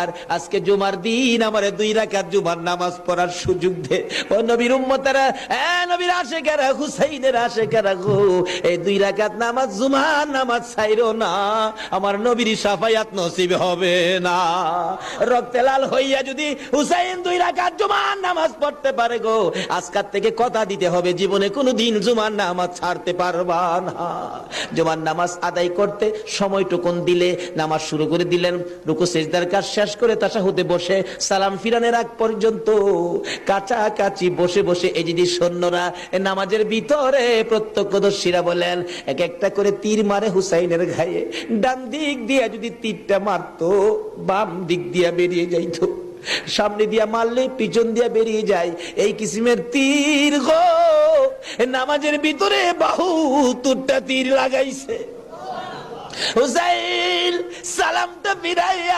আর আজকে জুমার দিন আমারে 2 রাকাত জুমার নামাজ পড়ার সুযোগ দে। ও নবীর উম্মতেরা, নবীর আশিকেরা, হুসাইনের আশিকেরা গো, এই 2 রাকাত নামাজ জুমার নামাজ ছাইরো না, আমার নবীর শাফায়াত নসিব হবে না। রক্তে লাল হইয়া যদি হুসাইন 2 রাকাত জুমার নামাজ পড়তে পারে গো, আজকাল থেকে কথা দিতে হবে জীবনে কোনোদিন জুমার নামাজ ছাড়তে পারবা না। জুমার নামাজ আদায় করতে সময়টুকুন দিলে নামাজ শুরু করে দিলেন, রুকু সিজদার কাজ শেষ করে তাশাহুদে বসে সালাম ফিরানোর আগ পর্যন্ত কাছাকাছি বসে বসে এই যে সৈন্যরা নামাজের ভিতরে প্রত্যক্ষদর্শীরা বলেন এক একটা করে তীর মারে হুসাইনের গায়ে। ডান দিক দিয়ে যদি তীরটা মারতো, বাম দিক দিয়ে বেরিয়ে যাইতো, সামনে দিয়া মারলে পিছন দিয়া বেরিয়ে যায়, এই কিসিমের তীর গো। নামাজের ভিতরে বাহুতুরটা তীর লাগাইছে। হুসাইন সালামটা ফিরাইয়া